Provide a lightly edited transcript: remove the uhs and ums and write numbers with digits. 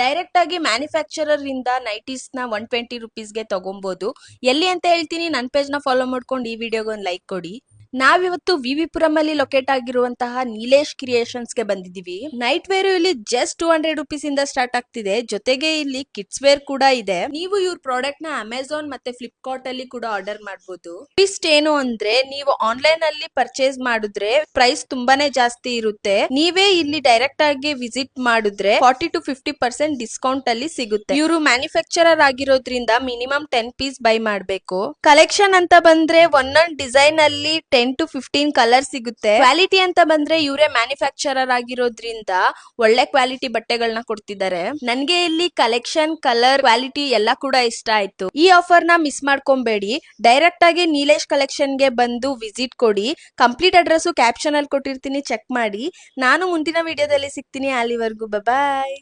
Direct ಆಗಿ manufacturer ಇಂದ nighties ನ 120 ರುಪೀಸ್ಗೆ ತಗೊಬಹುದು. ಎಲ್ಲಿ ಅಂತ ಹೇಳ್ತೀನಿ, ನನ್ನ ಪೇಜ್ ನ ಫಾಲೋ ಮಾಡ್ಕೊಂಡು ಈ ವಿಡಿಯೋಗೆ ಒಂದು ಲೈಕ್ ಕೊಡಿ. ನಾವಿವತ್ತು ವಿವಿಪುರಂ ಅಲ್ಲಿ ಲೊಕೇಟ್ ಆಗಿರುವಂತಹ ನೀಲೇಶ್ ಕ್ರಿಯೇಷನ್ಸ್ ಗೆ ಬಂದಿದೀವಿ. ನೈಟ್ ವೇರ್ ಇಲ್ಲಿ ಜಸ್ಟ್ 200 ರುಪೀಸ್ ಇಂದ ಸ್ಟಾರ್ಟ್ ಆಗ್ತಿದೆ. ಜೊತೆಗೆ ಇಲ್ಲಿ ಕಿಡ್ಸ್ ವೇರ್ ಕೂಡ ಇದೆ. ನೀವು ಇವ್ರ ಪ್ರಾಡಕ್ಟ್ ನ ಅಮೆಝಾನ್ ಮತ್ತೆ ಫ್ಲಿಪ್ಕಾರ್ಟ್ ಅಲ್ಲಿ ಕೂಡ ಆರ್ಡರ್ ಮಾಡಬಹುದು. ಟ್ವಿಸ್ಟ್ ಏನು ಅಂದ್ರೆ, ನೀವು ಆನ್ಲೈನ್ ಅಲ್ಲಿ ಪರ್ಚೇಸ್ ಮಾಡಿದ್ರೆ ಪ್ರೈಸ್ ತುಂಬಾನೇ ಜಾಸ್ತಿ ಇರುತ್ತೆ. ನೀವೇ ಇಲ್ಲಿ ಡೈರೆಕ್ಟ್ ಆಗಿ ವಿಸಿಟ್ ಮಾಡಿದ್ರೆ 40 to 50% ಡಿಸ್ಕೌಂಟ್ ಅಲ್ಲಿ ಸಿಗುತ್ತೆ. ಇವರು ಮ್ಯಾನುಫ್ಯಾಕ್ಚರರ್ ಆಗಿರೋದ್ರಿಂದ ಮಿನಿಮಮ್ 10 ಪೀಸ್ ಬೈ ಮಾಡಬೇಕು. ಕಲೆಕ್ಷನ್ ಅಂತ ಬಂದ್ರೆ ಒಂದೊಂದು ಡಿಸೈನ್ ಅಲ್ಲಿ 10 to 15 ಕಲರ್ ಸಿಗುತ್ತೆ. ಕ್ವಾಲಿಟಿ ಅಂತ ಬಂದ್ರೆ ಇವರೇ ಮ್ಯಾನುಫ್ಯಾಕ್ಚರರ್ ಆಗಿರೋದ್ರಿಂದ ಒಳ್ಳೆ ಕ್ವಾಲಿಟಿ ಬಟ್ಟೆಗಳನ್ನ ಕೊಡ್ತಿದ್ದಾರೆ. ನನ್ಗೆ ಇಲ್ಲಿ ಕಲೆಕ್ಷನ್, ಕಲರ್, ಕ್ವಾಲಿಟಿ ಎಲ್ಲ ಕೂಡ ಇಷ್ಟ ಆಯ್ತು. ಈ ಆಫರ್ ನ ಮಿಸ್ ಮಾಡ್ಕೊಂಬೇಡಿ. ಡೈರೆಕ್ಟ್ ಆಗಿ ನೀಲೇಶ್ ಕಲೆಕ್ಷನ್ ಗೆ ಬಂದು ವಿಸಿಟ್ ಕೊಡಿ. ಕಂಪ್ಲೀಟ್ ಅಡ್ರೆಸ್ ಕ್ಯಾಪ್ಷನ್ ಅಲ್ಲಿ ಕೊಟ್ಟಿರ್ತೀನಿ, ಚೆಕ್ ಮಾಡಿ. ನಾನು ಮುಂದಿನ ವಿಡಿಯೋದಲ್ಲಿ ಸಿಗ್ತೀನಿ. ಅಲ್ಲಿವರೆಗೂ ಬಾಯ್.